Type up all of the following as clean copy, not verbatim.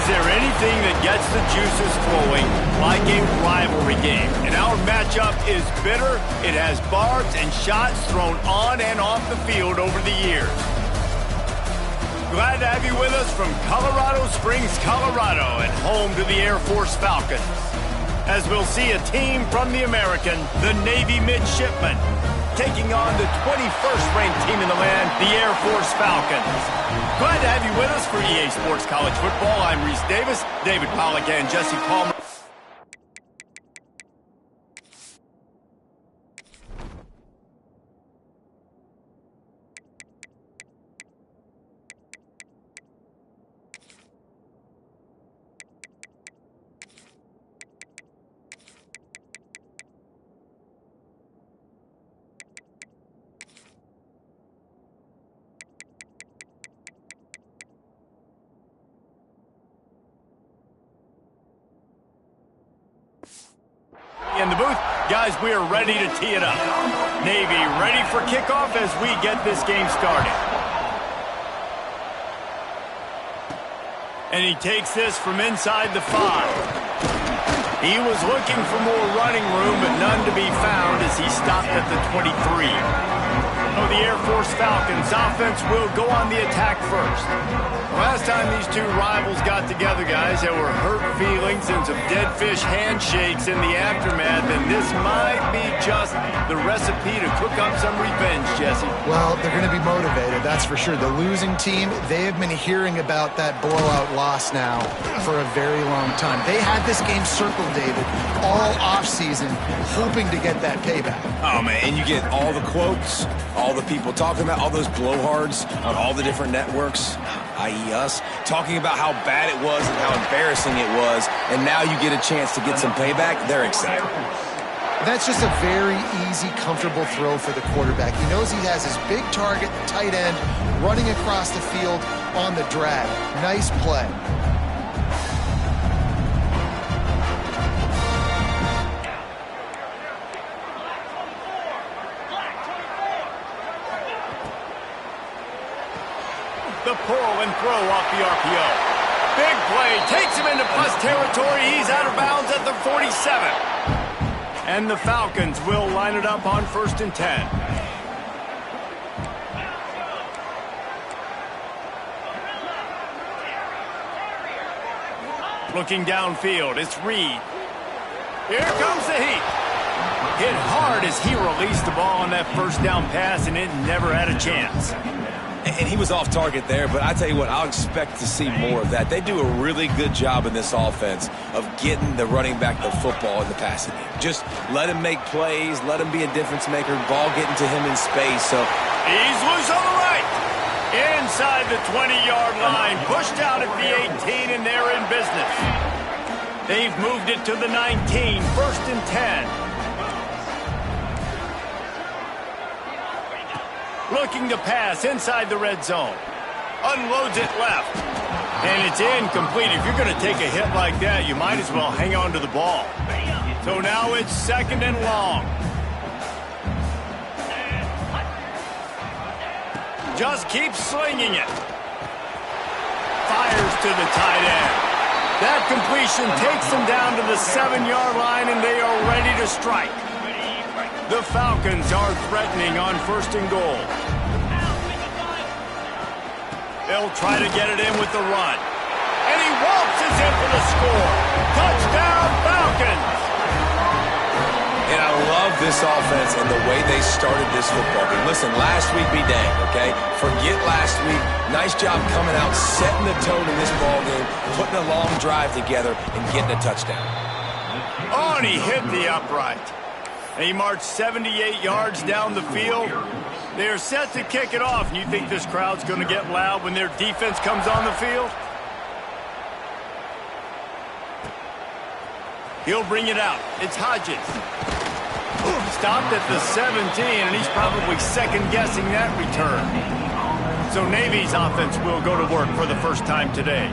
Is there anything that gets the juices flowing like a rivalry game? And our matchup is bitter. It has barbs and shots thrown on and off the field over the years. Glad to have you with us from Colorado Springs, Colorado, and home to the Air Force Falcons. As we'll see a team from the American, the Navy Midshipmen, taking on the 21st ranked team in the land, the Air Force Falcons. Glad to have you with us for EA Sports College Football. I'm Reese Davis, David Pollack, and Jesse Palmer. In the booth, guys, we are ready to tee it up. Navy ready for kickoff as we get this game started. And he takes this from inside the 5. He was looking for more running room, but none to be found as he stopped at the 23. So the Air Force Falcons offense will go on the attack first. Last time these two rivals got together, guys, there were hurt feelings and some dead fish handshakes in the aftermath, and this might be just the recipe to cook up some revenge, Jesse. Well, they're going to be motivated, that's for sure. The losing team, they have been hearing about that blowout loss now for a very long time. They had this game circled, David, all offseason, hoping to get that payback. Oh, man, and you get all the quotes, all the people talking about all those blowhards on all the different networks, i.e. us, talking about how bad it was and how embarrassing it was, and now you get a chance to get some payback. They're excited. That's just a very easy, comfortable throw for the quarterback. He knows he has his big target, the tight end, running across the field on the drag. Nice play. The pull and throw off the RPO. Big play, takes him into plus territory. He's out of bounds at the 47. And the Falcons will line it up on 1st and 10. Looking downfield, it's Reed. Here comes the heat. Hit hard as he released the ball on that first down pass, and it never had a chance. And he was off target there, but I tell you what, I'll expect to see more of that. They do a really good job in this offense of getting the running back the football in the passing game. Just let him make plays, let him be a difference maker, ball getting to him in space. So he's loose on the right. Inside the 20-yard line, pushed out at the 18, and they're in business. They've moved it to the 19, 1st and 10. Looking to pass inside the red zone. Unloads it left. And it's incomplete. If you're going to take a hit like that, you might as well hang on to the ball. So now it's 2nd and long. Just keeps slinging it. Fires to the tight end. That completion takes them down to the 7-yard line, and they are ready to strike. The Falcons are threatening on 1st and goal. They'll try to get it in with the run. And he waltzes in for the score. Touchdown, Falcons! And I love this offense and the way they started this football game. Listen, last week be dang, okay? Forget last week. Nice job coming out, setting the tone in this ball game, putting a long drive together, and getting a touchdown. Oh, and he hit the upright. And he marched 78 yards down the field. They're set to kick it off. And you think this crowd's going to get loud when their defense comes on the field? He'll bring it out. It's Hodges. Stopped at the 17, and he's probably second-guessing that return. So Navy's offense will go to work for the first time today.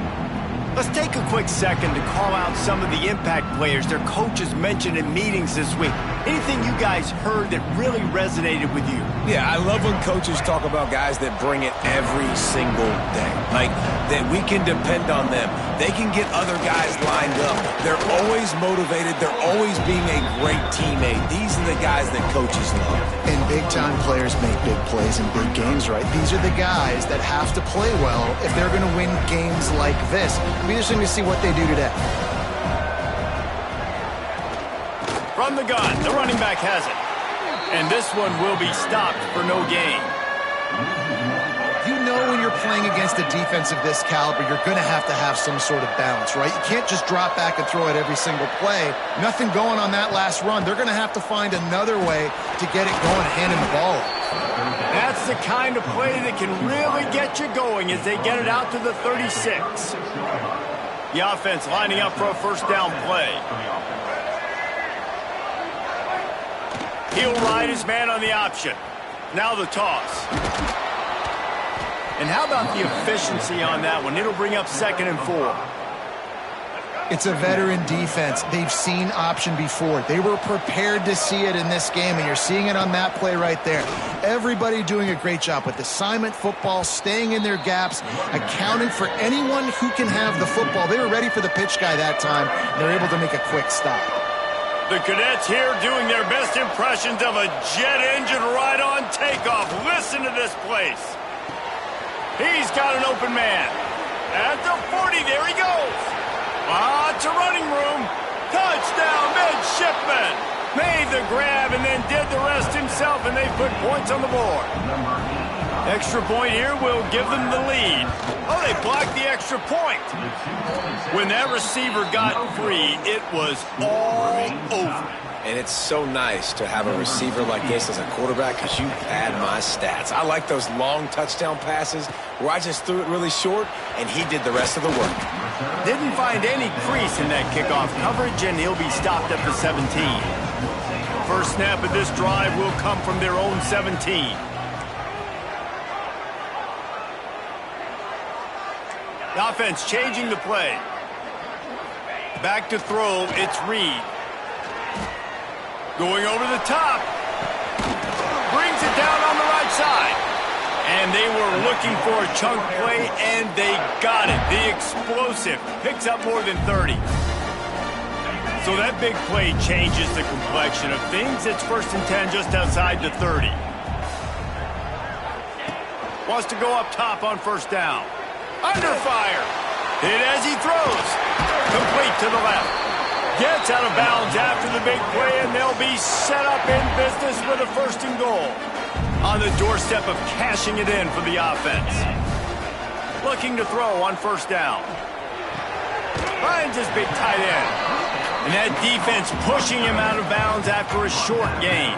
Let's take a quick second to call out some of the impact players their coaches mentioned in meetings this week. Anything you guys heard that really resonated with you? Yeah, I love when coaches talk about guys that bring it every single day. Like, that we can depend on them. They can get other guys lined up. They're always motivated. They're always being a great teammate. These are the guys that coaches love. And big-time players make big plays in big games, right? These are the guys that have to play well if they're going to win games like this. It'll be interesting to see what they do today. From the gun, the running back has it. And this one will be stopped for no gain. You know when you're playing against a defense of this caliber, you're going to have some sort of balance, right? You can't just drop back and throw it every single play. Nothing going on that last run. They're going to have to find another way to get it going, handing the ball off. That's the kind of play that can really get you going as they get it out to the 36. The offense lining up for a first down play. He'll ride his man on the option. Now the toss. And how about the efficiency on that one? It'll bring up 2nd and 4. It's a veteran defense. They've seen option before. They were prepared to see it in this game, and you're seeing it on that play right there. Everybody doing a great job with assignment football, staying in their gaps, accounting for anyone who can have the football. They were ready for the pitch guy that time, and they're able to make a quick stop. The Cadets here doing their best impressions of a jet engine right on takeoff. Listen to this place. He's got an open man. At the 40, there he goes. Lots of running room. Touchdown, midshipman. Made the grab and then did the rest himself, and they put points on the board. Extra point here will give them the lead. Oh, they blocked the extra point. When that receiver got free, it was all over. And it's so nice to have a receiver like this as a quarterback because you pad my stats. I like those long touchdown passes where I just threw it really short and he did the rest of the work. Didn't find any crease in that kickoff coverage, and he'll be stopped at the 17. First snap of this drive will come from their own 17. The offense changing the play. Back to throw, it's Reed. Going over the top. Brings it down on the right side. And they were looking for a chunk play, and they got it. The explosive picks up more than 30. So that big play changes the complexion of things. It's 1st and 10 just outside the 30. Wants to go up top on first down. Under fire. Hit as he throws. Complete to the left. Gets out of bounds after the big play, and they'll be set up in business with a 1st and goal. On the doorstep of cashing it in for the offense. Looking to throw on first down. Finds his big tight end. And that defense pushing him out of bounds after a short gain.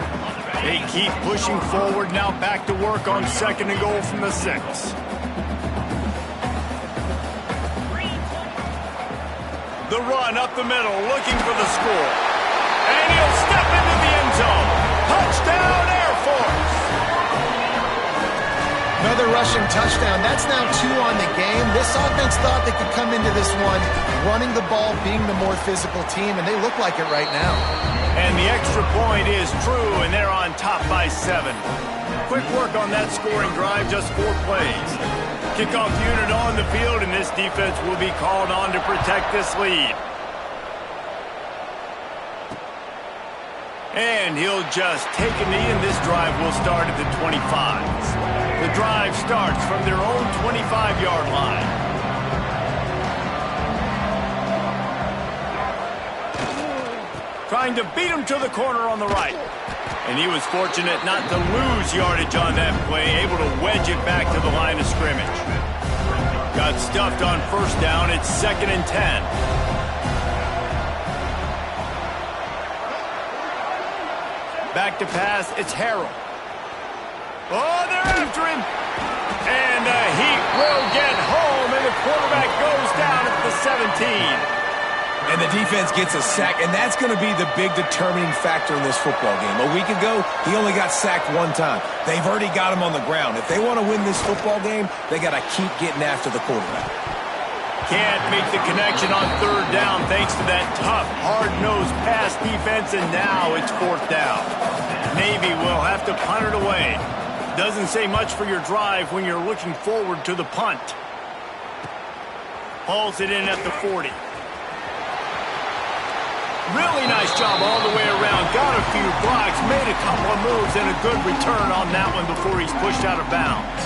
They keep pushing forward, now back to work on 2nd and goal from the 6. The run up the middle, looking for the score. And he'll step into the end zone. Touchdown, Air Force! Another rushing touchdown. That's now 2 on the game. This offense thought they could come into this one running the ball, being the more physical team, and they look like it right now. And the extra point is true, and they're on top by 7. Quick work on that scoring drive, just 4 plays. Kickoff unit on the field, and this defense will be called on to protect this lead. And he'll just take a knee, and this drive will start at the 25. The drive starts from their own 25-yard line. Trying to beat him to the corner on the right. And he was fortunate not to lose yardage on that play, able to wedge it back to the line of scrimmage. Got stuffed on first down. It's 2nd and 10. Back to pass. It's Harrell. Oh, they're after him. And he will get home, and the quarterback goes down at the 17. And the defense gets a sack, and that's going to be the big determining factor in this football game. A week ago, he only got sacked 1 time. They've already got him on the ground. If they want to win this football game, they got to keep getting after the quarterback. Can't make the connection on third down thanks to that tough, hard-nosed pass defense, and now it's fourth down. Navy will have to punt it away. Doesn't say much for your drive when you're looking forward to the punt. Hauls it in at the 40. Really nice job all the way around. Got a few blocks, made a couple of moves, and a good return on that one before he's pushed out of bounds.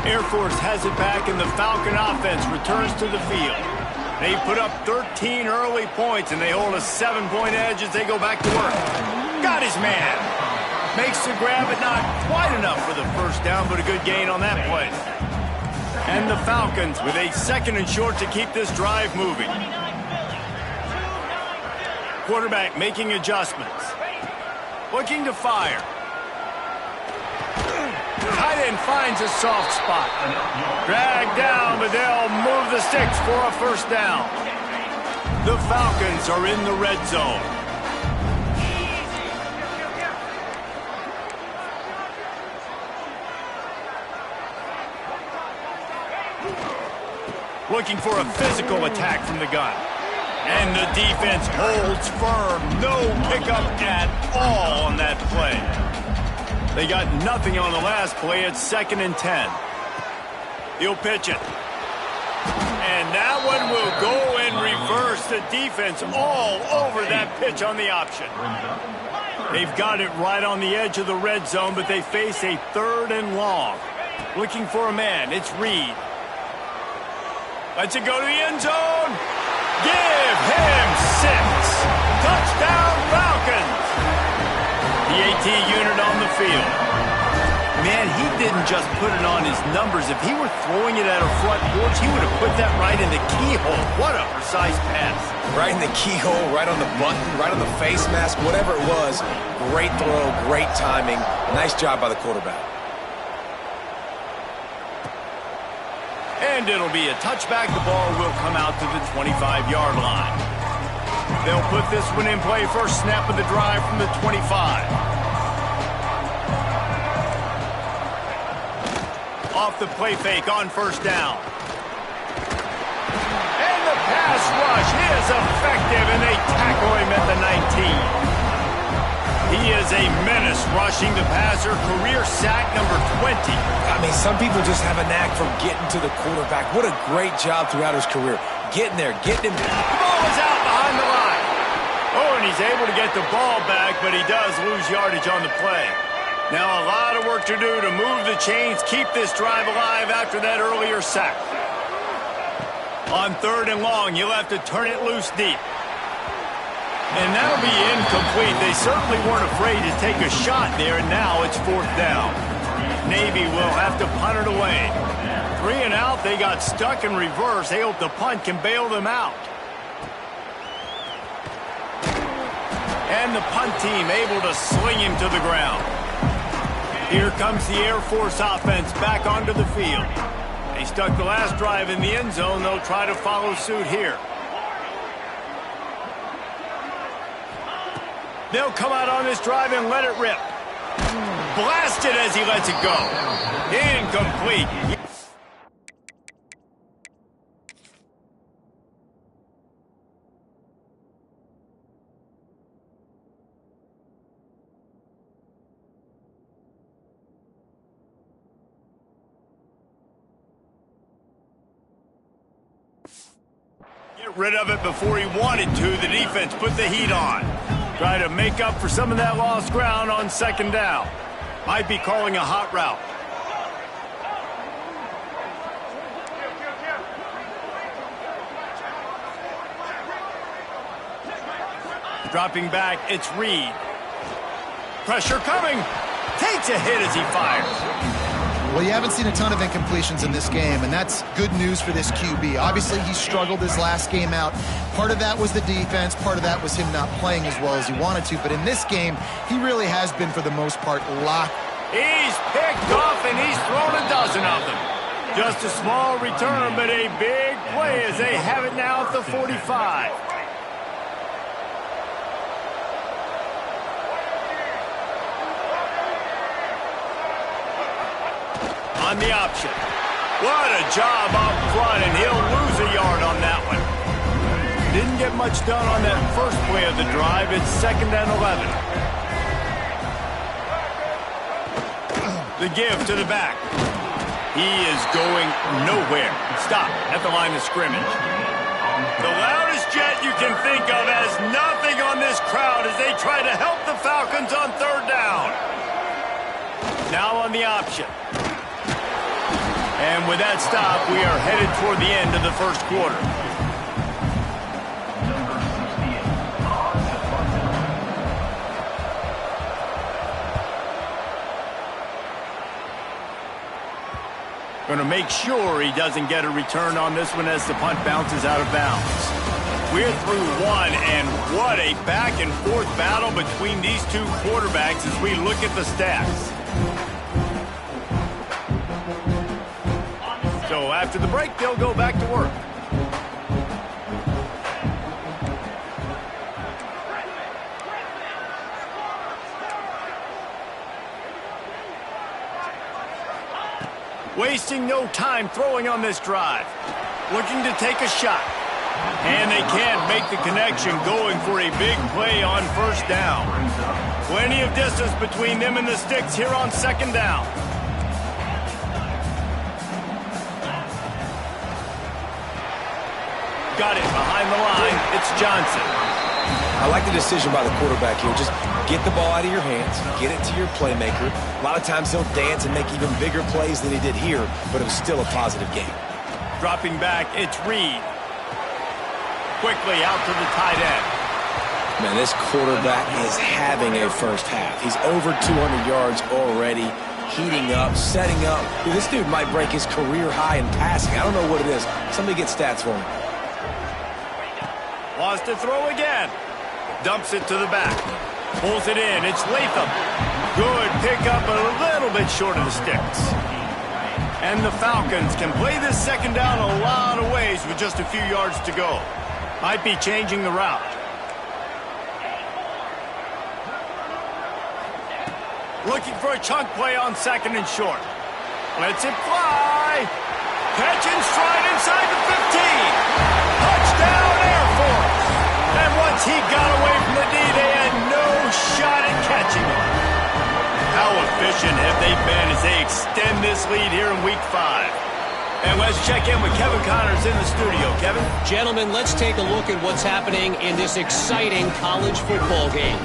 Air Force has it back, and the Falcon offense returns to the field. They put up 13 early points, and they hold a 7-point edge as they go back to work. Got his man. Makes the grab, but not quite enough for the first down, but a good gain on that play. And the Falcons with a 2nd and short to keep this drive moving. Quarterback making adjustments. Looking to fire. Tight end finds a soft spot. Dragged down, but they'll move the sticks for a first down. The Falcons are in the red zone. Looking for a physical attack from the gun. And the defense holds firm. No pickup at all on that play. They got nothing on the last play. It's 2nd and 10. He'll pitch it. And that one will go in reverse. The defense all over that pitch on the option. They've got it right on the edge of the red zone, but they face a 3rd and long. Looking for a man. It's Reed. Lets it go to the end zone. Give him 6. Touchdown, Falcons. The AT unit on the field. Man, he didn't just put it on his numbers. If he were throwing it at a front porch, he would have put that right in the keyhole. What a precise pass. Right in the keyhole, right on the button, right on the face mask, whatever it was. Great throw, great timing. Nice job by the quarterback. And it'll be a touchback. The ball will come out to the 25-yard line. They'll put this one in play. First snap of the drive from the 25. Off the play fake on first down. And the pass rush is effective, and they tackle him at the 19. He is a menace rushing the passer. Career sack number 20. I mean, some people just have a knack for getting to the quarterback. What a great job throughout his career. Getting there, getting him. The ball is out behind the line. Oh, and he's able to get the ball back, but he does lose yardage on the play. Now a lot of work to do to move the chains, keep this drive alive after that earlier sack. On 3rd and long, you'll have to turn it loose deep. And that'll be incomplete. They certainly weren't afraid to take a shot there, and now it's 4th down. Navy will have to punt it away. 3 and out, they got stuck in reverse. They hope the punt can bail them out. And the punt team able to sling him to the ground. Here comes the Air Force offense back onto the field. They stuck the last drive in the end zone. They'll try to follow suit here. They'll come out on this drive and let it rip. Blasted as he lets it go. Incomplete. Get rid of it before he wanted to. The defense put the heat on. Try to make up for some of that lost ground on 2nd down. Might be calling a hot route. Dropping back, it's Reed. Pressure coming. Takes a hit as he fires. Well, you haven't seen a ton of incompletions in this game, and that's good news for this QB. Obviously, he struggled his last game out. Part of that was the defense. Part of that was him not playing as well as he wanted to. But in this game, he really has been, for the most part, locked. He's picked off, and he's thrown a dozen of them. Just a small return, but a big play as they have it now at the 45. On the option. What a job up front, and he'll lose a yard on that one. Didn't get much done on that first play of the drive. It's 2nd and 11. The give to the back. He is going nowhere. Stop at the line of scrimmage. The loudest jet you can think of has nothing on this crowd as they try to help the Falcons on 3rd down. Now on the option. And with that stop, we are headed toward the end of the first quarter. Going to make sure he doesn't get a return on this one as the punt bounces out of bounds. We're through one, and what a back-and-forth battle between these two quarterbacks as we look at the stats. So after the break, they'll go back to work. Wasting no time throwing on this drive. Looking to take a shot. And they can't make the connection, going for a big play on 1st down. Plenty of distance between them and the sticks here on 2nd down. Got it behind the line. It's Johnson. I like the decision by the quarterback here. Just get the ball out of your hands, get it to your playmaker. A lot of times he'll dance and make even bigger plays than he did here, but it was still a positive game. Dropping back, it's Reed. Quickly out to the tight end. Man, this quarterback is having a first half. He's over 200 yards already, heating up, setting up. Dude, this dude might break his career high in passing. I don't know what it is. Somebody get stats for him. Wants to throw again. Dumps it to the back. Pulls it in. It's Latham. Good pickup, but a little bit short of the sticks. And the Falcons can play this 2nd down a lot of ways with just a few yards to go. Might be changing the route. Looking for a chunk play on 2nd and short. Lets it fly. Catch and stride inside the 15. Touchdown, Air Force. And once he got away from the D, they had no shot at catching him. How efficient have they been as they extend this lead here in Week 5? And let's check in with Kevin Connors in the studio. Kevin? Gentlemen, let's take a look at what's happening in this exciting college football game.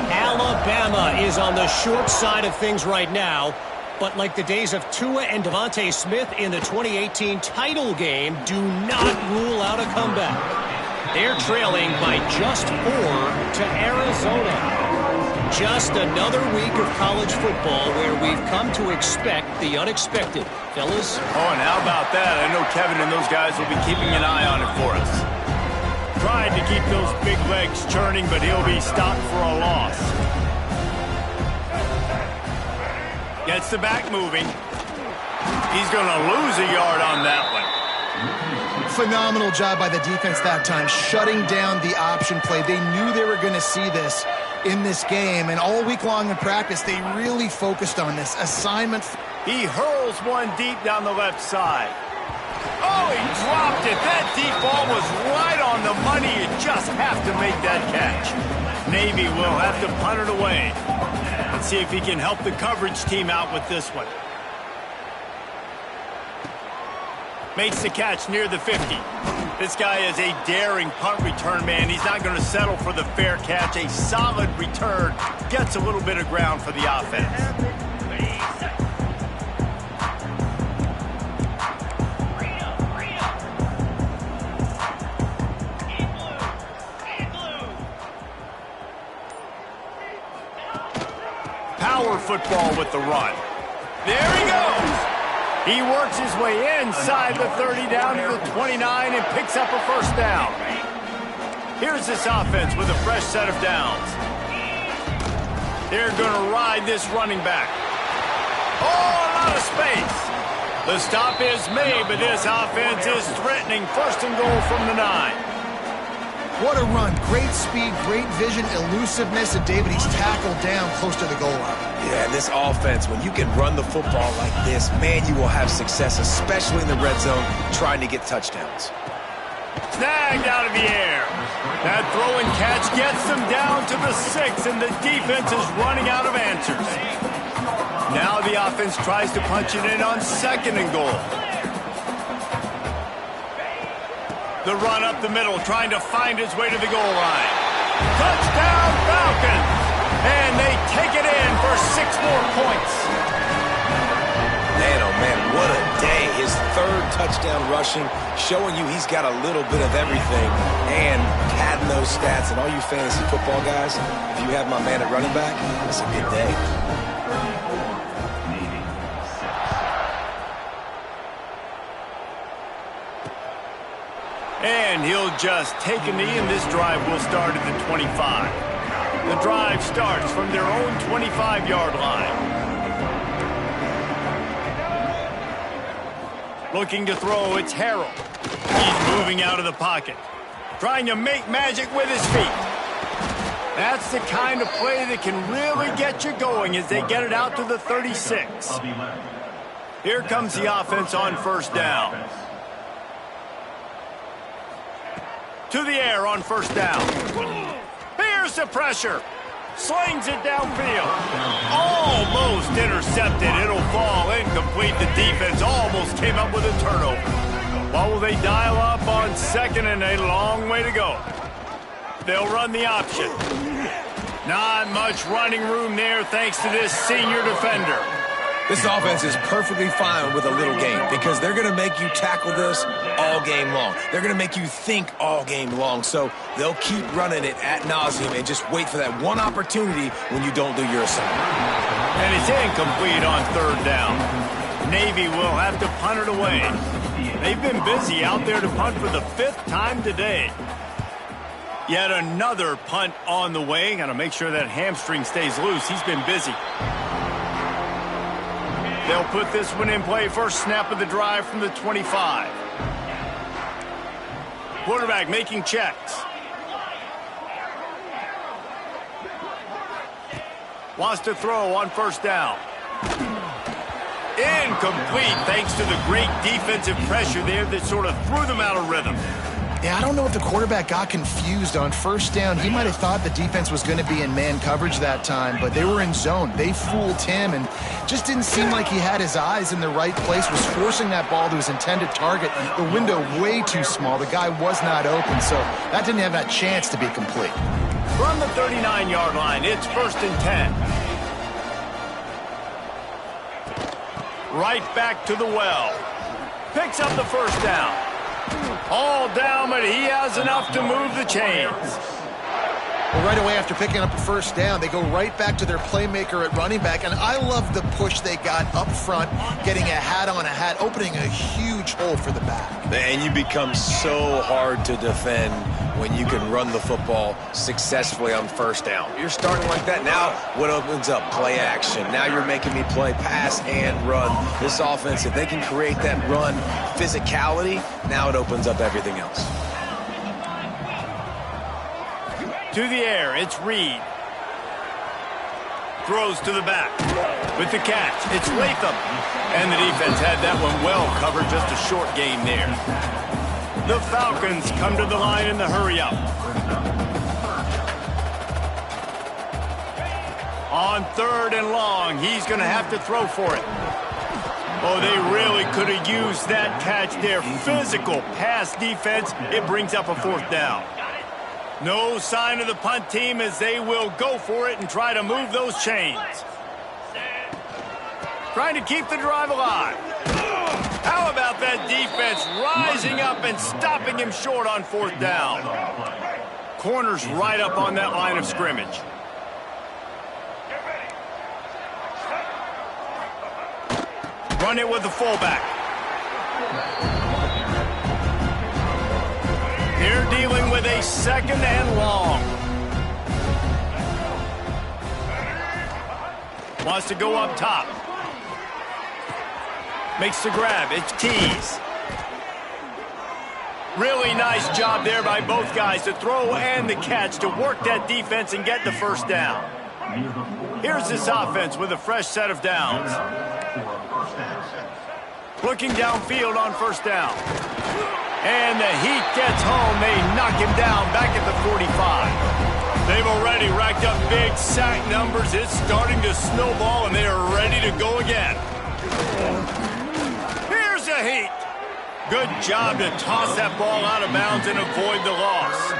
Alabama is on the short side of things right now, but like the days of Tua and Devontae Smith in the 2018 title game, do not rule out a comeback. They're trailing by just 4 to Arizona. Just another week of college football where we've come to expect the unexpected. Fellas? Oh, and how about that? I know Kevin and those guys will be keeping an eye on it for us. Trying to keep those big legs churning, but he'll be stopped for a loss. Gets the back moving. He's going to lose a yard on that one. Phenomenal job by the defense that time, shutting down the option play. They knew they were going to see this in this game, and all week long in practice, they really focused on this assignment. He hurls one deep down the left side. Oh, he dropped it. That deep ball was right on the money. You just have to make that catch. Navy will have to punt it away. Let's see if he can help the coverage team out with this one. Makes the catch near the 50. This guy is a daring punt return man. He's not going to settle for the fair catch. A solid return. Gets a little bit of ground for the offense. Power football with the run. There he goes. He works his way inside the 30 down to the 29 and picks up a first down. Here's this offense with a fresh set of downs. They're going to ride this running back. Oh, a lot of space. The stop is made, but this offense is threatening 1st and goal from the 9. What a run. Great speed, great vision, elusiveness, and David, he's tackled down close to the goal line. Yeah, this offense, when you can run the football like this, man, you will have success, especially in the red zone, trying to get touchdowns. Snagged out of the air. That throw and catch gets them down to the 6, and the defense is running out of answers. Now the offense tries to punch it in on 2nd and goal. The run up the middle, trying to find his way to the goal line. Touchdown, Falcons! And they take it in for 6 more points. Man, oh man, what a day. His 3rd touchdown rushing, showing you he's got a little bit of everything. And padding those stats, and all you fantasy football guys, if you have my man at running back, it's a good day. And he'll just take a knee, and this drive will start at the 25. The drive starts from their own 25-yard line. Looking to throw, it's Harrell. He's moving out of the pocket, trying to make magic with his feet. That's the kind of play that can really get you going as they get it out to the 36. Here comes the offense on 1st down. To the air on 1st down. Here's the pressure. Slings it downfield. Almost intercepted. It'll fall incomplete. The defense almost came up with a turnover. What will they dial up on 2nd and a long way to go? They'll run the option. Not much running room there thanks to this senior defender. This offense is perfectly fine with a little game because they're going to make you tackle this all game long. They're going to make you think all game long. So they'll keep running it ad nauseum and just wait for that one opportunity when you don't do your assignment. And it's incomplete on 3rd down. Navy will have to punt it away. They've been busy out there to punt for the 5th time today. Yet another punt on the way. Got to make sure that hamstring stays loose. He's been busy. They'll put this one in play. First snap of the drive from the 25. Quarterback making checks. Wants to throw on 1st down. Incomplete thanks to the great defensive pressure there that sort of threw them out of rhythm. Yeah, I don't know if the quarterback got confused on 1st down. He might have thought the defense was going to be in man coverage that time, but they were in zone. They fooled him and just didn't seem like he had his eyes in the right place, was forcing that ball to his intended target. The window way too small. The guy was not open, so that didn't have that chance to be complete. From the 39-yard line, it's 1st and 10. Right back to the well. Picks up the 1st down. All down, but he has enough to move the chains. Well, right away after picking up a 1st down, they go right back to their playmaker at running back, and I love the push they got up front, getting a hat on a hat, opening a huge hole for the back. And you become so hard to defend when you can run the football successfully on 1st down. You're starting like that. Now what opens up? Play action. Now you're making me play pass and run. This offense, if they can create that run physicality, now it opens up everything else. To the air, it's Reed. Throws to the back. With the catch, it's Latham. And the defense had that one well covered, just a short gain there. The Falcons come to the line in the hurry-up. On 3rd and long, he's going to have to throw for it. Oh, they really could have used that catch there. Physical pass defense. It brings up a 4th down. No sign of the punt team as they will go for it and try to move those chains. Trying to keep the drive alive. How about that defense rising up and stopping him short on 4th down? Corners right up on that line of scrimmage. Run it with the fullback. They're dealing with a 2nd and long. Wants to go up top. Makes the grab. It's Tease. Really nice job there by both guys to throw and the catch to work that defense and get the first down. Here's this offense with a fresh set of downs. Looking downfield on first down. And the heat gets home. They knock him down back at the 45. They've already racked up big sack numbers. It's starting to snowball, and they are ready to go again. Here's the heat. Good job to toss that ball out of bounds and avoid the loss.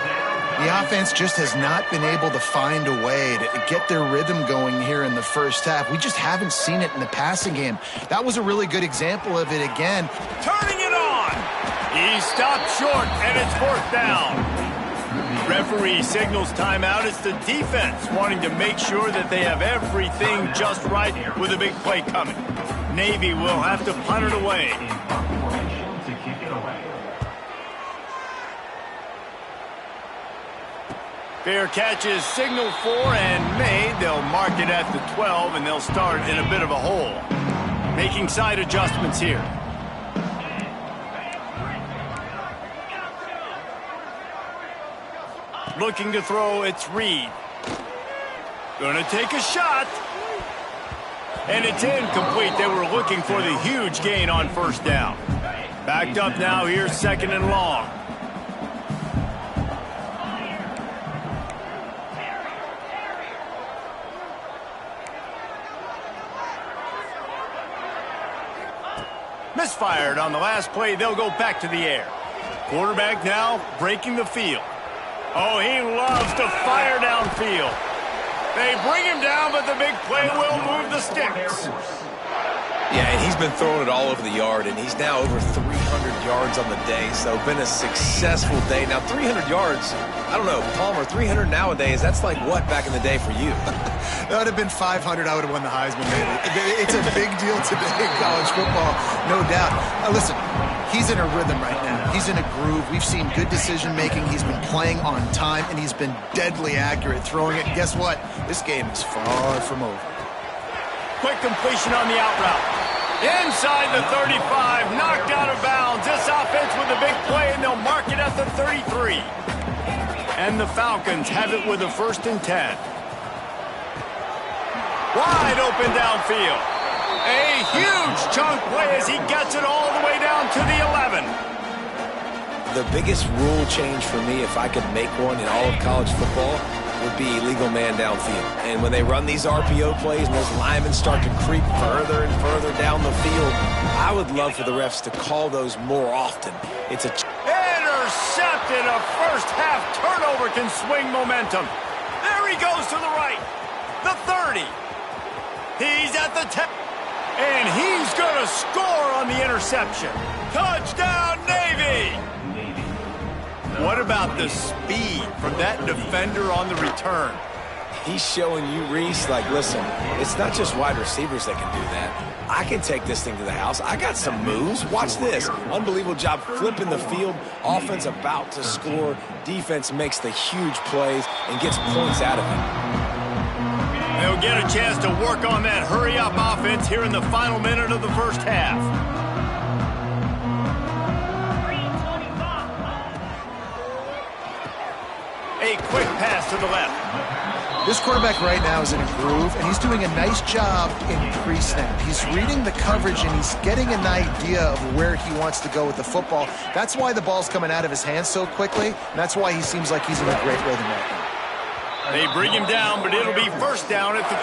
The offense just has not been able to find a way to get their rhythm going here in the first half. We just haven't seen it in the passing game. That was a really good example of it again. Turning it on. He stopped short, and it's fourth down. Referee signals timeout. It's the defense wanting to make sure that they have everything just right with a big play coming. Navy will have to punt it away. Fair catch is signaled for and made. They'll mark it at the 12, and they'll start in a bit of a hole. Making side adjustments here. Looking to throw, it's Reed. Gonna take a shot. And it's incomplete. They were looking for the huge gain on first down. Backed up now, here's second and long. Misfired on the last play. They'll go back to the air. Quarterback now breaking the field. Oh, he loves to fire downfield. They bring him down, but the big play will move the sticks. Yeah, and he's been throwing it all over the yard, and he's now over 300 yards on the day, so been a successful day. Now, 300 yards, I don't know, Palmer, 300 nowadays, that's like what back in the day for you? That would have been 500. I would have won the Heisman, maybe. It's a big deal today in college football, no doubt. Listen, he's in a rhythm right now. He's in a groove. We've seen good decision-making. He's been playing on time, and he's been deadly accurate throwing it. And guess what? This game is far from over. Quick completion on the out route. Inside the 35, knocked out of bounds. This offense with a big play, and they'll mark it at the 33. And the Falcons have it with a 1st and 10. Wide open downfield. A huge chunk play as he gets it all the way down to the 11. The biggest rule change for me, if I could make one in all of college football, would be illegal man downfield. And when they run these RPO plays and those linemen start to creep further and further down the field, I would love for the refs to call those more often. It's a intercepted. A first half turnover can swing momentum. There he goes to the right. The 30. He's at the 10. And he's going to score on the interception. Touchdown, Navy! What about the speed from that defender on the return? He's showing you, Reese, like, listen, it's not just wide receivers that can do that. I can take this thing to the house. I got some moves. Watch this. Unbelievable job flipping the field. Offense about to score. Defense makes the huge plays and gets points out of it. They'll get a chance to work on that hurry-up offense here in the final minute of the first half. A quick pass to the left. This quarterback right now is in a groove, and he's doing a nice job in pre-snap. He's reading the coverage, and he's getting an idea of where he wants to go with the football. That's why the ball's coming out of his hands so quickly, and that's why he seems like he's in a great rhythm right now. They bring him down, but it'll be first down at the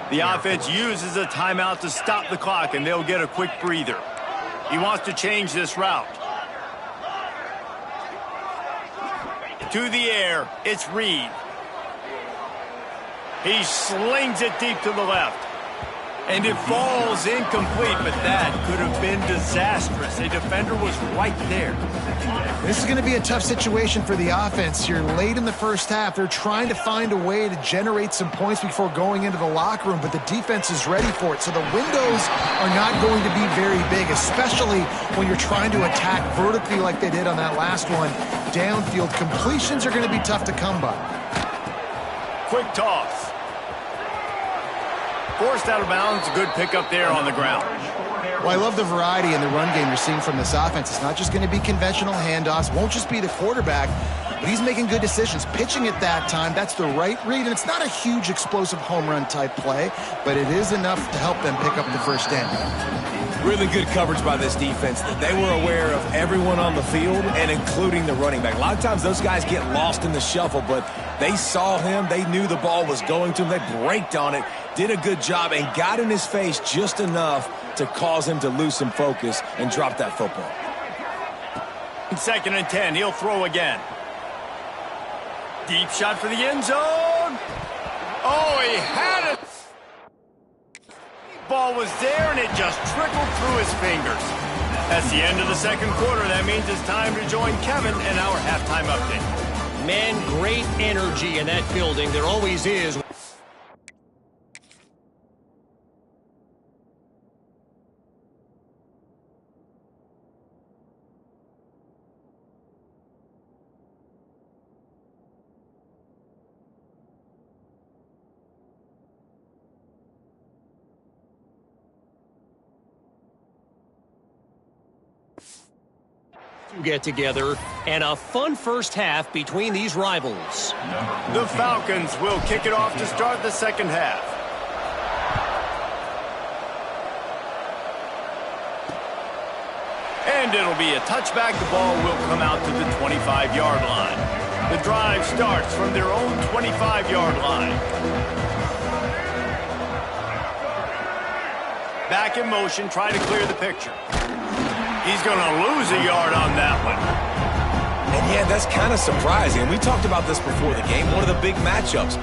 42. The offense uses a timeout to stop the clock, and they'll get a quick breather. He wants to change this route. To the air, it's Reed. He slings it deep to the left. And it falls incomplete, but that could have been disastrous. A defender was right there. This is going to be a tough situation for the offense here. Late in the first half, they're trying to find a way to generate some points before going into the locker room, but the defense is ready for it. So the windows are not going to be very big, especially when you're trying to attack vertically like they did on that last one. Downfield completions are going to be tough to come by. Quick toss. Forced out of bounds, good pickup there on the ground. Well, I love the variety in the run game you're seeing from this offense. It's not just going to be conventional handoffs. Won't just be the quarterback, but he's making good decisions. Pitching at that time, that's the right read. And it's not a huge explosive home run type play, but it is enough to help them pick up the first down. Really good coverage by this defense. They were aware of everyone on the field and including the running back. A lot of times those guys get lost in the shuffle, but they saw him. They knew the ball was going to him. They braked on it, did a good job, and got in his face just enough to cause him to lose some focus and drop that football. 2nd and 10. He'll throw again. Deep shot for the end zone. Oh, he had it. Ball was there, and it just trickled through his fingers. That's the end of the 2nd quarter. That means it's time to join Kevin in our halftime update. Man, great energy in that building. There always is. Get together and a fun first half between these rivals. The Falcons will kick it off to start the 2nd half. And it'll be a touchback. The ball will come out to the 25-yard line. The drive starts from their own 25-yard line. Back in motion, try to clear the picture. He's going to lose a yard on that one. And yeah, that's kind of surprising. We talked about this before the game. One of the big matchups.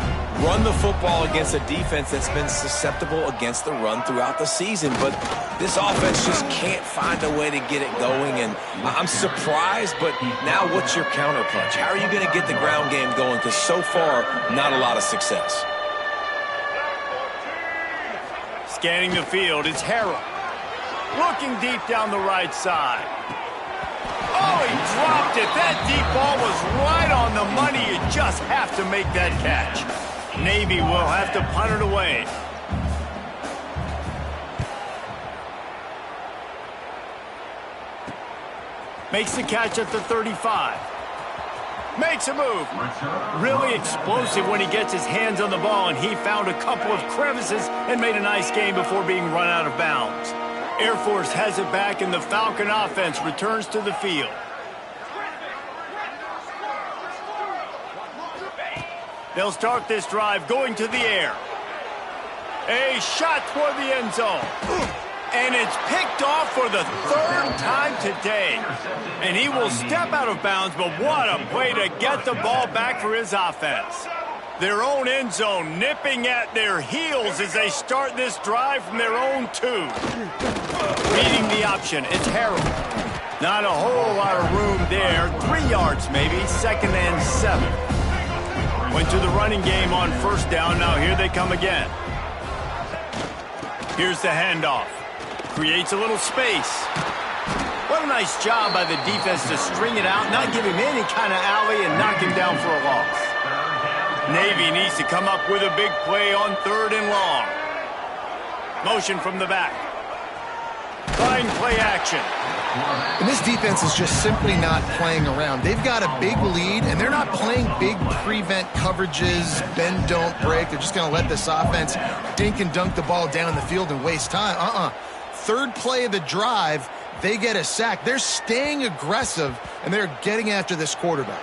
Run the football against a defense that's been susceptible against the run throughout the season. But this offense just can't find a way to get it going. And I'm surprised, but now what's your counterpunch? How are you going to get the ground game going? Because so far, not a lot of success. Scanning the field, it's Harrell. Looking deep down the right side. Oh, he dropped it. That deep ball was right on the money. You just have to make that catch. Navy will have to punt it away. Makes the catch at the 35. Makes a move. Really explosive when he gets his hands on the ball, and he found a couple of crevices and made a nice game before being run out of bounds. Air Force has it back, and the Falcon offense returns to the field. They'll start this drive going to the air. A shot toward the end zone. And it's picked off for the 3rd time today. And he will step out of bounds, but what a play to get the ball back for his offense. Their own end zone nipping at their heels as they start this drive from their own 2. Reading the option, it's Harrell. Not a whole lot of room there. 3 yards maybe, 2nd and 7. Went to the running game on 1st down. Now here they come again. Here's the handoff. Creates a little space. What a nice job by the defense to string it out, not give him any kind of alley, and knock him down for a loss. Navy needs to come up with a big play on 3rd and long. Motion from the back. Trying play action. And this defense is just simply not playing around. They've got a big lead, and they're not playing big prevent coverages, bend, don't break. They're just going to let this offense dink and dunk the ball down the field and waste time. 3rd play of the drive, they get a sack. They're staying aggressive, and they're getting after this quarterback.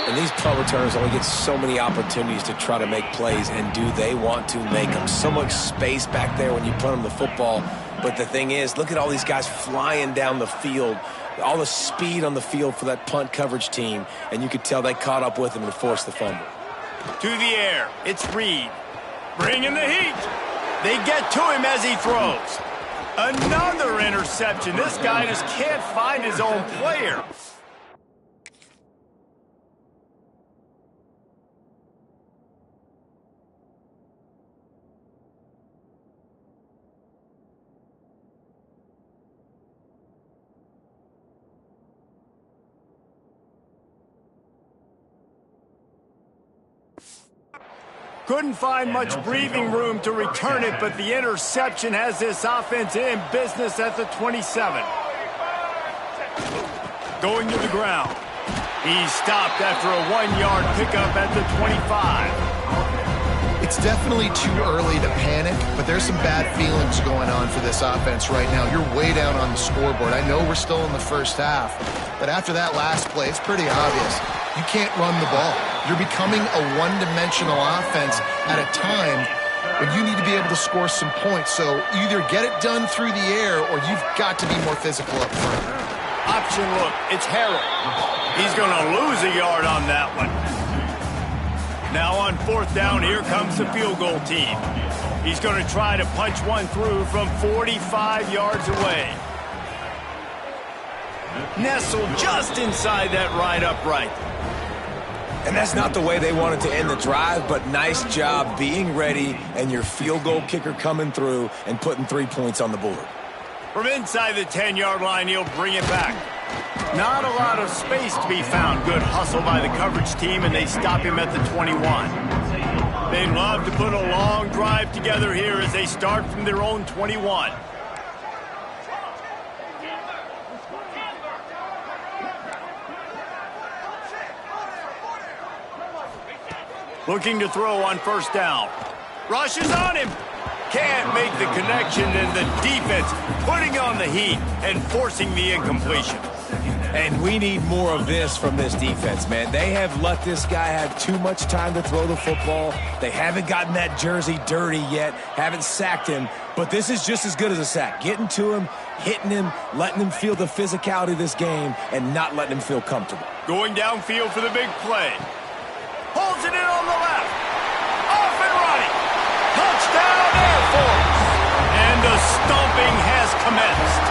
And these punt returners only get so many opportunities to try to make plays, and do they want to make them? So much space back there when you punt them the football. But the thing is, look at all these guys flying down the field, all the speed on the field for that punt coverage team, and you could tell they caught up with him and forced the fumble. To the air, it's Reed. Bringing the heat. They get to him as he throws. Another interception. This guy just can't find his own player. Couldn't find much breathing room to return it, but the interception has this offense in business at the 27. Going to the ground. He's stopped after a 1-yard pickup at the 25. It's definitely too early to panic, but there's some bad feelings going on for this offense right now. You're way down on the scoreboard. I know we're still in the first half, but after that last play, it's pretty obvious. You can't run the ball. You're becoming a one-dimensional offense at a time when you need to be able to score some points. So either get it done through the air or you've got to be more physical up front. Option look, it's Harrell. He's going to lose a yard on that one. Now on 4th down, here comes the field goal team. He's going to try to punch one through from 45 yards away. Nestled just inside that right upright. And that's not the way they wanted to end the drive, but nice job being ready and your field goal kicker coming through and putting 3 points on the board. From inside the 10-yard line, he'll bring it back. Not a lot of space to be found. Good hustle by the coverage team, and they stop him at the 21. They'd love to put a long drive together here as they start from their own 21. Looking to throw on 1st down. Rush is on him. Can't make the connection, and the defense putting on the heat and forcing the incompletion. And we need more of this from this defense, man. They have let this guy have too much time to throw the football. They haven't gotten that jersey dirty yet, haven't sacked him, but this is just as good as a sack. Getting to him, hitting him, letting him feel the physicality of this game, and not letting him feel comfortable. Going downfield for the big play. Holds it in on the left. Off and running. Touchdown Air Force. And the stomping has commenced.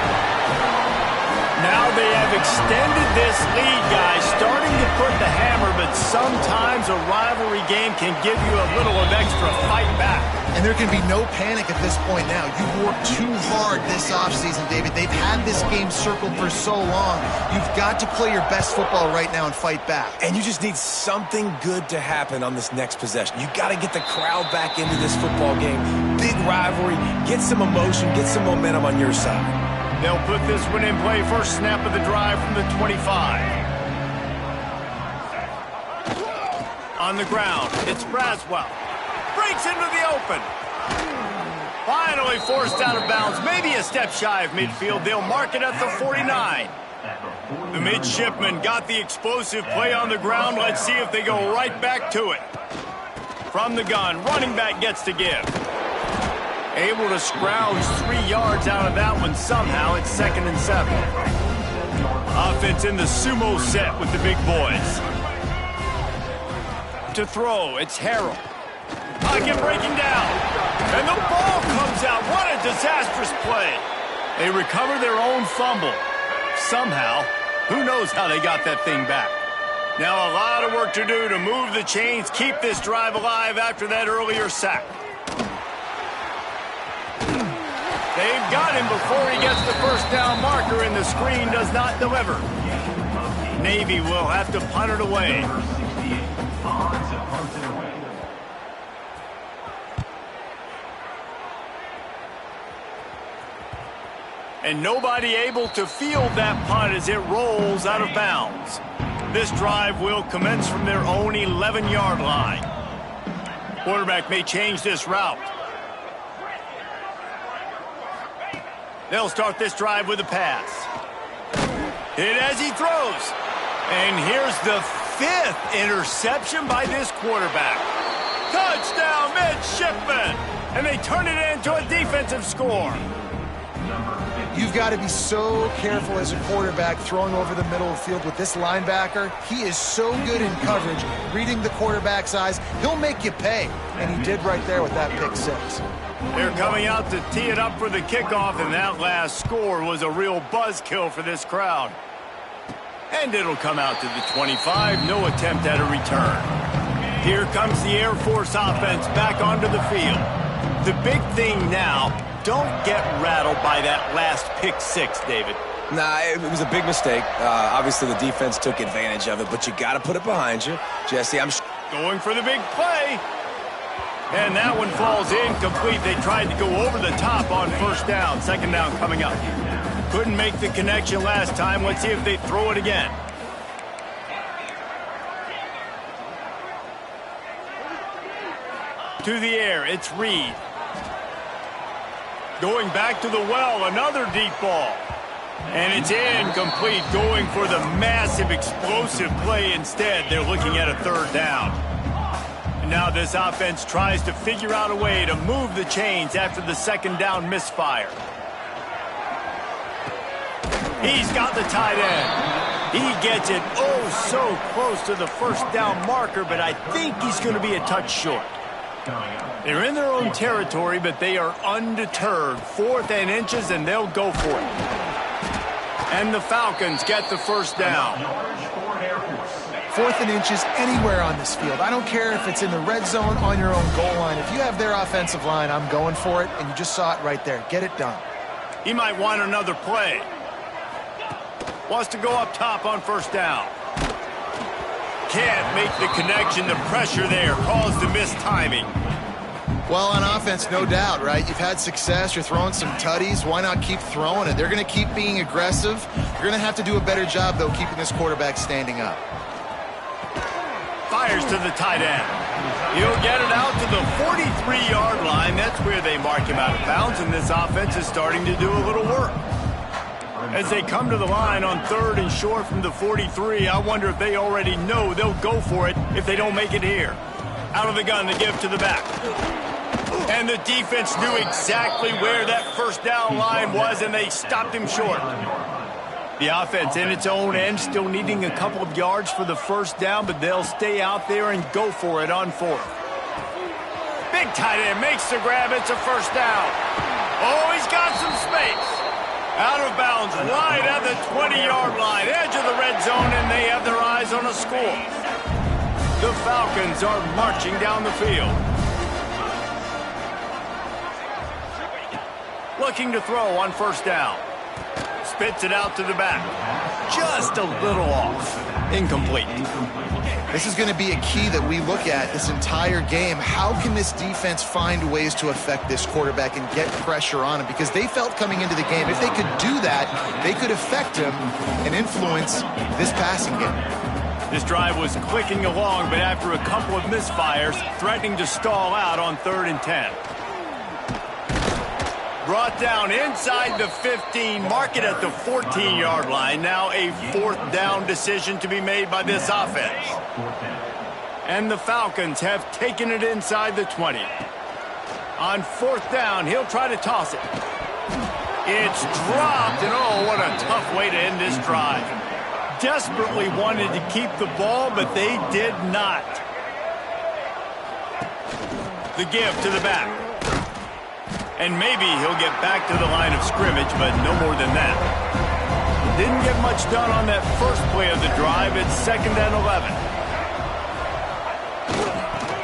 Now they have extended this lead, guys, starting to put the hammer, but sometimes a rivalry game can give you a little of extra fight back. And there can be no panic at this point now. You've worked too hard this offseason, David. They've had this game circled for so long. You've got to play your best football right now and fight back. And you just need something good to happen on this next possession. You got to get the crowd back into this football game. Big rivalry. Get some emotion. Get some momentum on your side. They'll put this one in play. First snap of the drive from the 25. On the ground, it's Braswell. Breaks into the open. Finally forced out of bounds. Maybe a step shy of midfield. They'll mark it at the 49. The midshipmen got the explosive play on the ground. Let's see if they go right back to it. From the gun, running back gets to give. Able to scrounge 3 yards out of that one somehow. It's 2nd and 7. Offense in the sumo set with the big boys. To throw, it's Harrell. Pocket breaking down. And the ball comes out. What a disastrous play. They recover their own fumble. Somehow. Who knows how they got that thing back. Now a lot of work to do to move the chains, keep this drive alive after that earlier sack. They've got him before he gets the first down marker, and the screen does not deliver. Navy will have to punt it away. And nobody able to field that punt as it rolls out of bounds. This drive will commence from their own 11-yard line. Quarterback may change this route. They'll start this drive with a pass. Hit as he throws. And here's the 5th interception by this quarterback. Touchdown, midshipmen! And they turn it into a defensive score. You've got to be so careful as a quarterback throwing over the middle of the field with this linebacker. He is so good in coverage, reading the quarterback's eyes. He'll make you pay, and he did right there with that pick 6. They're coming out to tee it up for the kickoff, and that last score was a real buzzkill for this crowd. And it'll come out to the 25. No attempt at a return. Here comes the Air Force offense back onto the field. The big thing now, don't get rattled by that last pick 6, David. Nah, it was a big mistake. Obviously, the defense took advantage of it, but you got to put it behind you. Jesse, I'm going for the big play. And that one falls incomplete. They tried to go over the top on first down. Second down coming up. Couldn't make the connection last time. Let's see if they throw it again. To the air, it's Reed. Going back to the well, another deep ball. And it's incomplete, going for the massive explosive play instead. They're looking at a third down. And now this offense tries to figure out a way to move the chains after the second down misfire. He's got the tight end. He gets it oh so close to the first down marker, but I think he's going to be a touch short. They're in their own territory, but they are undeterred. 4th and inches, and they'll go for it. And the Falcons get the first down. 4th and inches anywhere on this field. I don't care if it's in the red zone, on your own goal line. If you have their offensive line, I'm going for it, and you just saw it right there. Get it done. He might want another play. Wants to go up top on first down. Can't make the connection. The pressure there caused the mistiming. Well, on offense, no doubt, right? You've had success. You're throwing some tutties. Why not keep throwing it? They're going to keep being aggressive. You're going to have to do a better job, though, keeping this quarterback standing up. Fires to the tight end. He'll get it out to the 43-yard line. That's where they mark him out of bounds, and this offense is starting to do a little work. As they come to the line on 3rd and short from the 43, I wonder if they already know they'll go for it if they don't make it here. Out of the gun, the give to the back. And the defense knew exactly where that first down line was, and they stopped him short. The offense in its own end still needing a couple of yards for the first down, but they'll stay out there and go for it on 4th. Big tight end makes the grab. It's a first down. Oh, he's got some space. Out of bounds, right at the 20-yard line, edge of the red zone, and they have their eyes on a score. The Falcons are marching down the field. Looking to throw on first down. Spits it out to the back. Just a little off. Incomplete. This is going to be a key that we look at this entire game. How can this defense find ways to affect this quarterback and get pressure on him? Because they felt coming into the game, if they could do that, they could affect him and influence this passing game. This drive was clicking along, but after a couple of misfires, threatening to stall out on 3rd and 10. Brought down inside the 15, mark it at the 14-yard line. Now a 4th down decision to be made by this offense. And the Falcons have taken it inside the 20. On 4th down, he'll try to toss it. It's dropped, and oh, what a tough way to end this drive. Desperately wanted to keep the ball, but they did not. The give to the back. And maybe he'll get back to the line of scrimmage, but no more than that. Didn't get much done on that first play of the drive. It's 2nd and 11.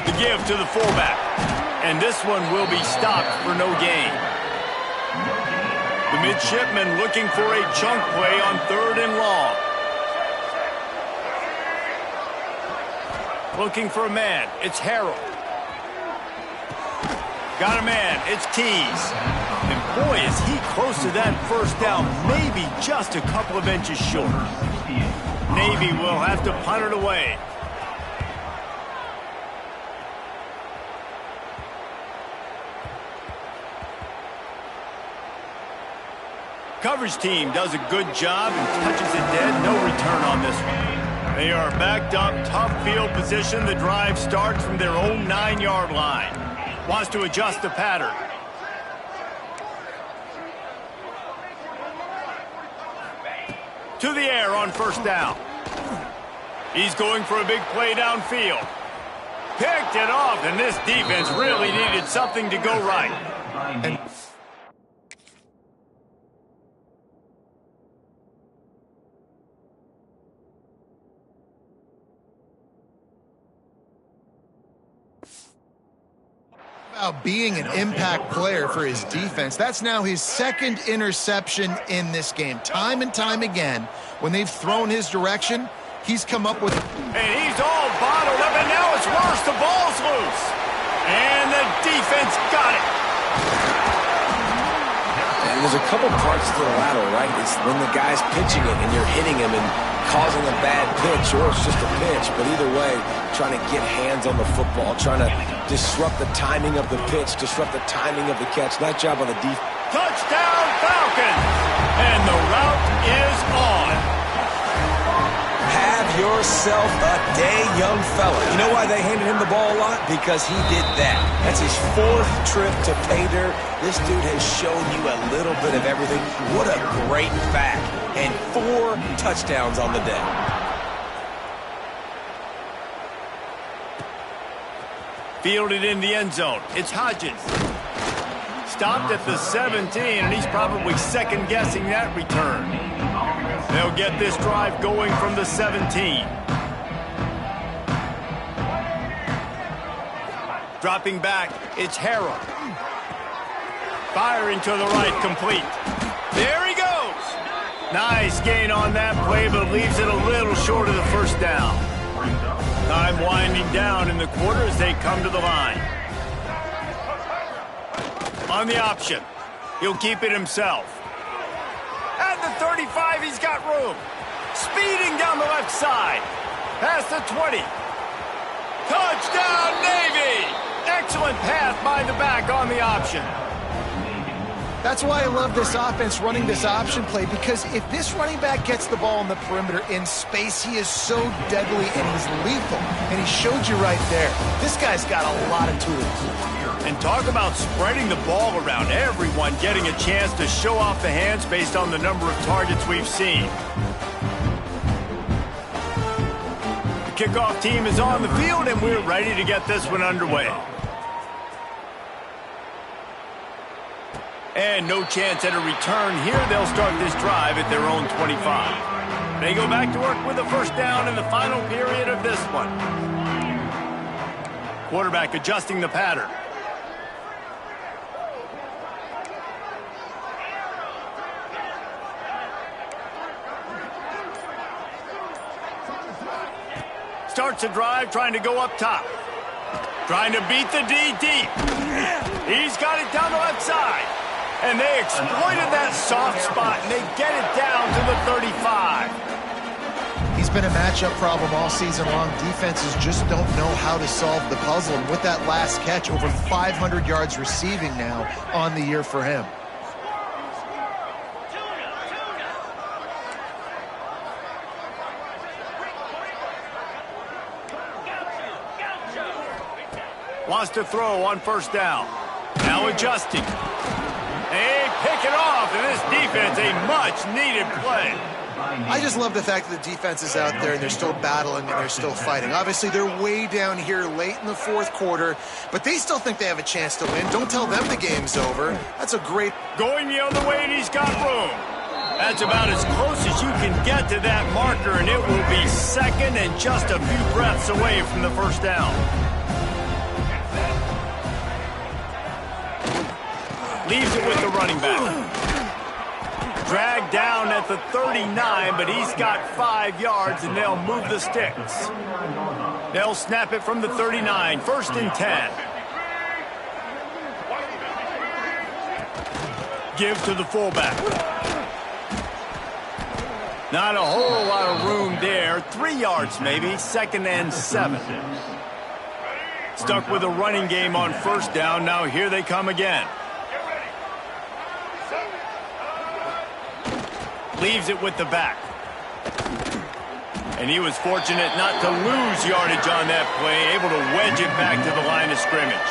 The give to the fullback. And this one will be stopped for no gain. The midshipman looking for a chunk play on 3rd and long. Looking for a man. It's Harrell. Got a man. It's Keys. And boy, is he close to that first down. Maybe just a couple of inches short. Navy will have to punt it away. Coverage team does a good job and touches it dead. No return on this one. They are backed up, tough field position. The drive starts from their own 9-yard line. Wants to adjust the pattern. To the air on first down. He's going for a big play downfield. Picked it off, and this defense really needed something to go right. And about being an impact player for his defense. That's now his 2nd interception in this game. Time and time again, when they've thrown his direction, he's come up with... And he's all bottled up, and now it's worse. The ball's loose. And the defense got it. And there's a couple parts to the lateral, right? It's when the guy's pitching it and you're hitting him and causing a bad pitch, or it's just a pitch. But either way, trying to get hands on the football, trying to disrupt the timing of the pitch, disrupt the timing of the catch. Nice job on the defense. Touchdown, Falcons! And the route is on. Have yourself a day, young fella. You know why they handed him the ball a lot? Because he did that. That's his 4th trip to pay dirt. This dude has shown you a little bit of everything. What a great back. And 4 touchdowns on the day. Fielded in the end zone. It's Hodges. Stopped at the 17, and he's probably second-guessing that return. They'll get this drive going from the 17. Dropping back, it's Harrell. Firing to the right, complete. There he goes. Nice gain on that play, but leaves it a little short of the first down. Time winding down in the quarter as they come to the line. On the option, he'll keep it himself. At the 35, he's got room. Speeding down the left side. Past the 20. Touchdown, Navy! Excellent pass by the back on the option. That's why I love this offense running this option play, because if this running back gets the ball on the perimeter in space, he is so deadly and he's lethal. And he showed you right there. This guy's got a lot of tools. And talk about spreading the ball around. Everyone getting a chance to show off the hands based on the number of targets we've seen. The kickoff team is on the field, and we're ready to get this one underway. And no chance at a return here. They'll start this drive at their own 25. They go back to work with a first down in the final period of this one. Quarterback adjusting the pattern. Starts a drive trying to go up top. Trying to beat the D deep. He's got it down the left side. And they exploited that soft spot, and they get it down to the 35. He's been a matchup problem all season long. Defenses just don't know how to solve the puzzle. And with that last catch, over 500 yards receiving now on the year for him. Wants to throw on first down. Now adjusting. They pick it off, and this defense, a much-needed play. I just love the fact that the defense is out there and they're still battling and they're still fighting. Obviously, they're way down here late in the 4th quarter, but they still think they have a chance to win. Don't tell them the game's over. That's a great... Going the other way, and he's got room. That's about as close as you can get to that marker, and it will be second and just a few breaths away from the first down. Leaves it with the running back. Dragged down at the 39, but he's got 5 yards, and they'll move the sticks. They'll snap it from the 39, 1st and 10. Give to the fullback. Not a whole lot of room there. 3 yards maybe, 2nd and 7. Stuck with a running game on first down. Now here they come again. Leaves it with the back. And he was fortunate not to lose yardage on that play, able to wedge it back to the line of scrimmage.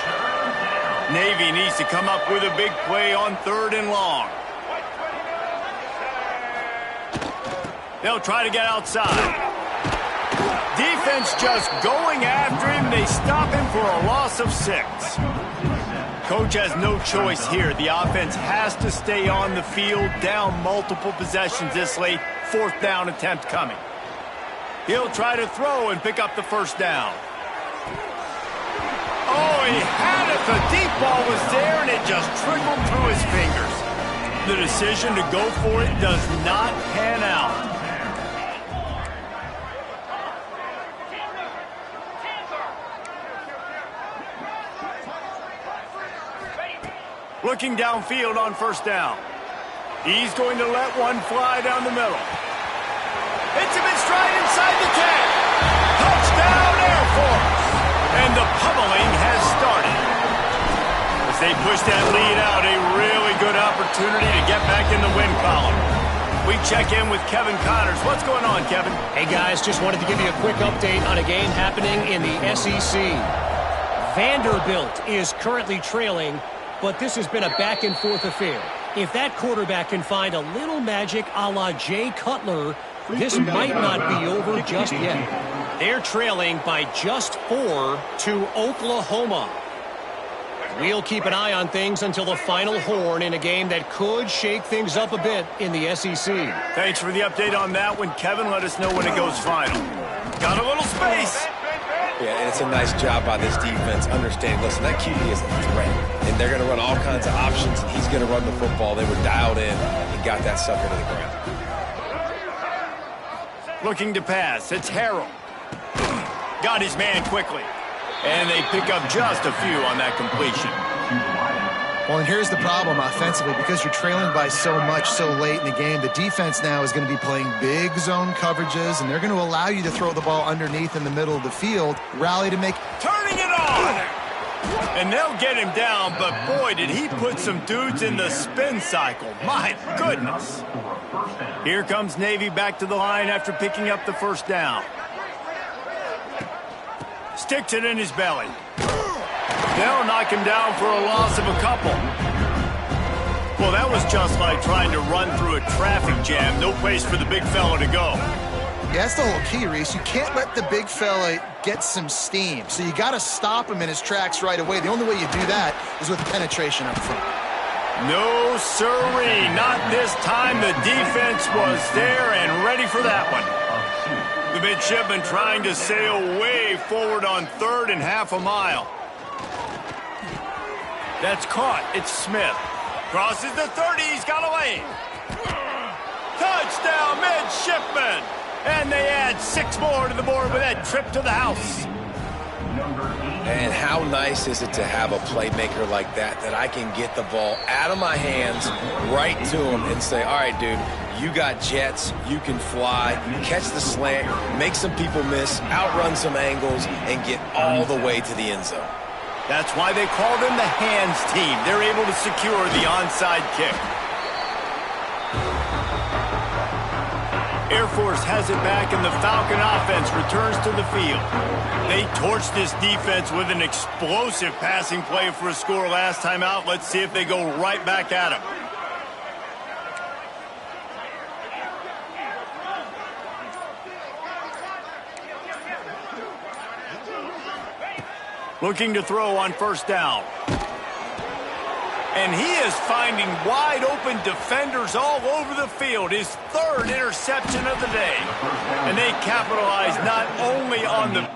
Navy needs to come up with a big play on 3rd and long. They'll try to get outside. Defense just going after him. They stop him for a loss of 6. Coach has no choice here. The offense has to stay on the field, down multiple possessions this late. 4th down attempt coming. He'll try to throw and pick up the first down. Oh, he had it. The deep ball was there, and it just trickled through his fingers. The decision to go for it does not pan out. Looking downfield on first down. He's going to let one fly down the middle. Hits him in stride inside the 10. Touchdown, Air Force. And the pummeling has started. As they push that lead out, a really good opportunity to get back in the win column. We check in with Kevin Connors. What's going on, Kevin? Hey, guys, just wanted to give you a quick update on a game happening in the SEC. Vanderbilt is currently trailing, but this has been a back-and-forth affair. If that quarterback can find a little magic a la Jay Cutler, this might not be over just yet. They're trailing by just 4 to Oklahoma. We'll keep an eye on things until the final horn in a game that could shake things up a bit in the SEC. Thanks for the update on that one, Kevin. Let us know when it goes final. Got a little space. Yeah, and it's a nice job by this defense. Understand, listen, that QB is a threat, and they're going to run all kinds of options, and he's going to run the football. They were dialed in and got that sucker to the ground. Looking to pass. It's Harrell. Got his man quickly. And they pick up just a few on that completion. Well, and here's the problem offensively. Because you're trailing by so much so late in the game, the defense now is going to be playing big zone coverages, and they're going to allow you to throw the ball underneath in the middle of the field, rally to make... Turning it on! And they'll get him down, but boy, did he put some dudes in the spin cycle. My goodness. Here comes Navy back to the line after picking up the first down. Sticks it in his belly. They'll knock him down for a loss of a couple. Well, that was just like trying to run through a traffic jam. No place for the big fella to go. Yeah, that's the whole key, Reese. You can't let the big fella get some steam. So you got to stop him in his tracks right away. The only way you do that is with penetration up front. No sirree, not this time. The defense was there and ready for that one. The midshipman trying to sail way forward on third and half a mile. That's caught. It's Smith. Crosses the 30. He's got a lane. Touchdown, midshipman. And they add 6 more to the board with that trip to the house. And how nice is it to have a playmaker like that I can get the ball out of my hands right to him and say, all right, dude, you got jets, you can fly, catch the slant, make some people miss, outrun some angles, and get all the way to the end zone. That's why they call them the hands team. They're able to secure the onside kick. Air Force has it back, and the Falcon offense returns to the field. They torched this defense with an explosive passing play for a score last time out. Let's see if they go right back at him. Looking to throw on first down. And he is finding wide-open defenders all over the field. His 3rd interception of the day. And they capitalize not only on the...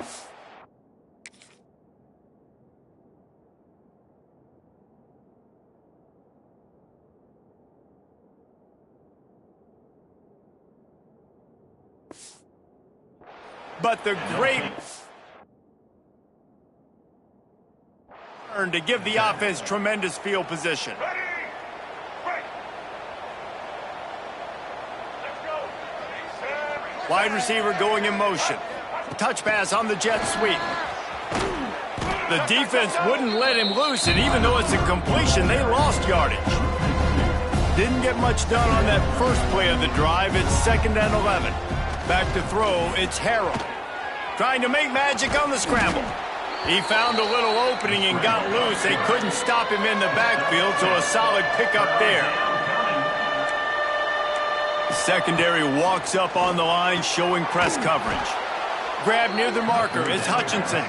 but the great... to give the offense tremendous field position. Wide receiver going in motion. Touch pass on the jet sweep. The defense wouldn't let him loose, and even though it's a completion, they lost yardage. Didn't get much done on that first play of the drive. It's 2nd and 11. Back to throw, it's Harrell. Trying to make magic on the scramble. He found a little opening and got loose. They couldn't stop him in the backfield, so a solid pickup there. The secondary walks up on the line, showing press coverage. Grab near the marker is Hutchinson.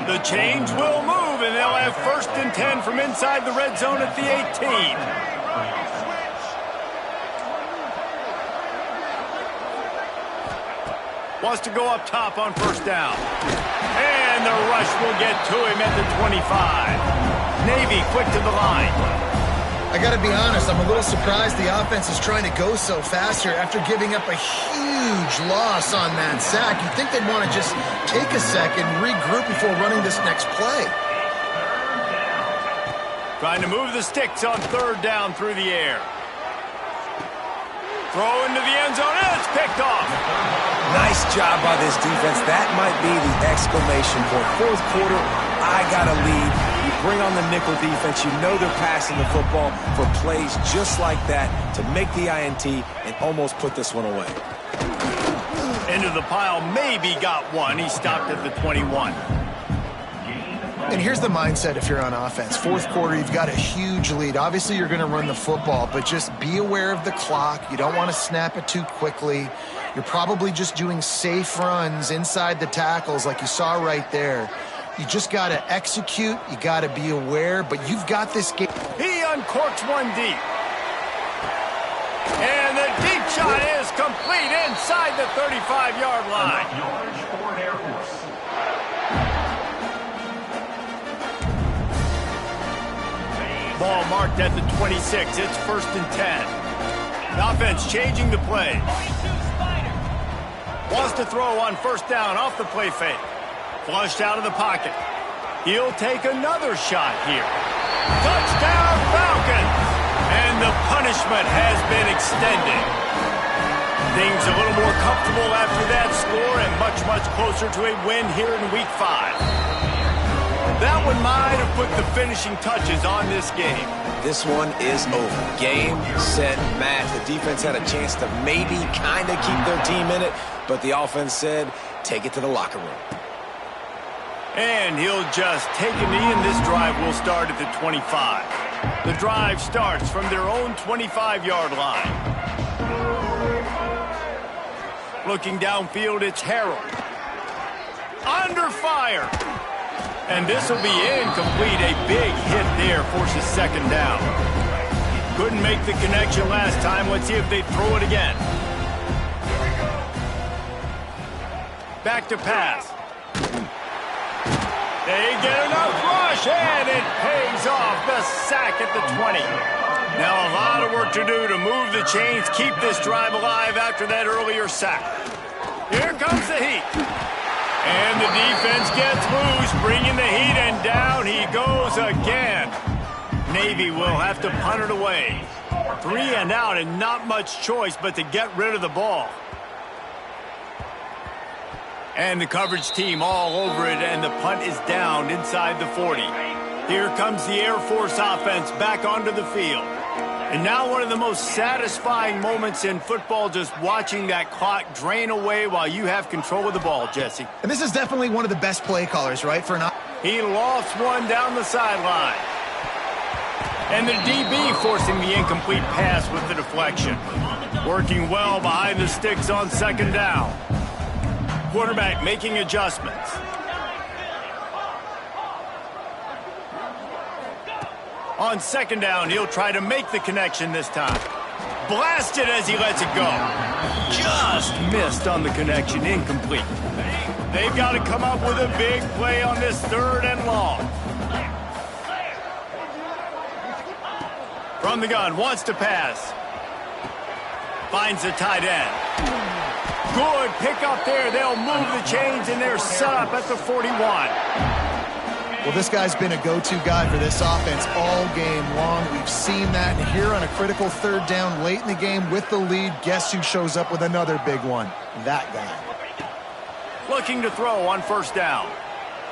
The change will move, and they'll have 1st and 10 from inside the red zone at the 18. Wants to go up top on first down. And the rush will get to him at the 25. Navy quick to the line. I got to be honest, I'm a little surprised the offense is trying to go so fast here after giving up a huge loss on that sack. You'd think they'd want to just take a second, regroup before running this next play. Trying to move the sticks on third down through the air. Throw into the end zone, and it's picked off. Nice job by this defense. That might be the exclamation point. Fourth quarter, I got a lead. You bring on the nickel defense. You know they're passing the football for plays just like that to make the INT and almost put this one away. Into the pile, maybe got one. He stopped at the 21. And here's the mindset if you're on offense. Fourth quarter, you've got a huge lead. Obviously, you're going to run the football, but just be aware of the clock. You don't want to snap it too quickly. You're probably just doing safe runs inside the tackles like you saw right there. You just got to execute. You got to be aware, but you've got this game. He uncorks one deep. And the deep shot is complete inside the 35-yard line. Ball marked at the 26. It's 1st and 10. The offense changing the play. Wants to throw on 1st down off the play fake. Flushed out of the pocket. He'll take another shot here. Touchdown Falcons! And the punishment has been extended. Things a little more comfortable after that score and much, much closer to a win here in Week 5. That one might have put the finishing touches on this game. This one is over. Game, set, match. The defense had a chance to maybe kind of keep their team in it, but the offense said, take it to the locker room. And he'll just take a knee, and this drive will start at the 25. The drive starts from their own 25-yard line. Looking downfield, it's Harrell. Under fire. And this will be incomplete. A big hit there forces 2nd down. Couldn't make the connection last time. Let's see if they throw it again. Back to pass. They get enough rush, and it pays off. The sack at the 20. Now a lot of work to do to move the chains, keep this drive alive after that earlier sack. Here comes the heat. And the defense gets loose, bringing the heat, and down he goes again. Navy will have to punt it away. 3 and out, and not much choice but to get rid of the ball. And the coverage team all over it, and the punt is down inside the 40. Here comes the Air Force offense back onto the field. And now one of the most satisfying moments in football, just watching that clock drain away while you have control of the ball, Jesse. And this is definitely one of the best play callers, right? He lost one down the sideline. And the DB forcing the incomplete pass with the deflection. Working well behind the sticks on 2nd down. Quarterback making adjustments. On 2nd down, he'll try to make the connection this time. Blasted as he lets it go. Just missed on the connection, incomplete. They've got to come up with a big play on this 3rd and long. From the gun, wants to pass. Finds the tight end. Good pick up there. They'll move the chains, and they're set up at the 41. Well, this guy's been a go-to guy for this offense all game long. We've seen that. And here on a critical 3rd down late in the game with the lead, guess who shows up with another big one? That guy. Looking to throw on 1st down.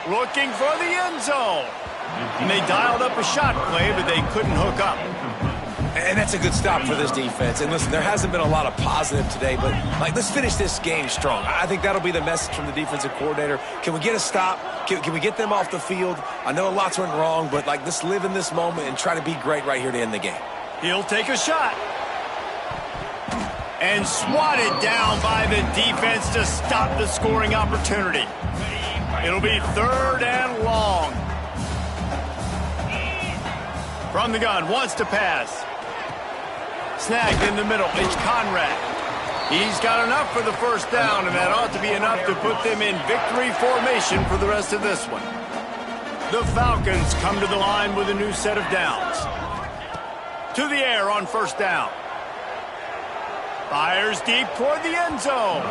Looking for the end zone. And they dialed up a shot play, but they couldn't hook up. And that's a good stop for this defense. And listen, there hasn't been a lot of positive today, but let's finish this game strong. I think that'll be the message from the defensive coordinator. Can we get a stop? Can we get them off the field? I know lots went wrong, but let's live in this moment and try to be great right here to end the game. He'll take a shot. And swatted down by the defense to stop the scoring opportunity. It'll be 3rd and long. From the gun, wants to pass. Snagged in the middle, it's Conrad. He's got enough for the 1st down, and that ought to be enough to put them in victory formation for the rest of this one. The Falcons come to the line with a new set of downs. To the air on 1st down. Fires deep toward the end zone.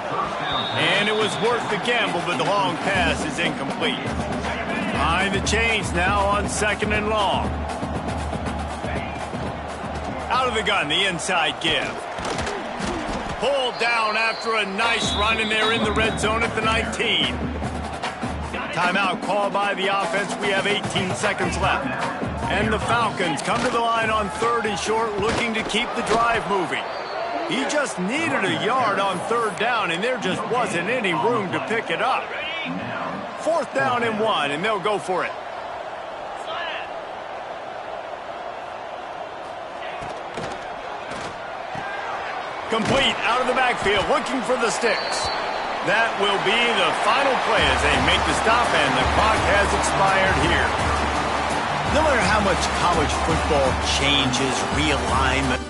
And it was worth the gamble, but the long pass is incomplete. Behind the chains now on 2nd and long. Out of the gun, the inside give. Pulled down after a nice run, and they're in the red zone at the 19. Timeout called by the offense. We have 18 seconds left. And the Falcons come to the line on 3rd and short, looking to keep the drive moving. He just needed a yard on 3rd down, and there just wasn't any room to pick it up. 4th down and 1, and they'll go for it. Complete out of the backfield, looking for the sticks. That will be the final play as they make the stop, and the clock has expired here. No matter how much college football changes, realignment.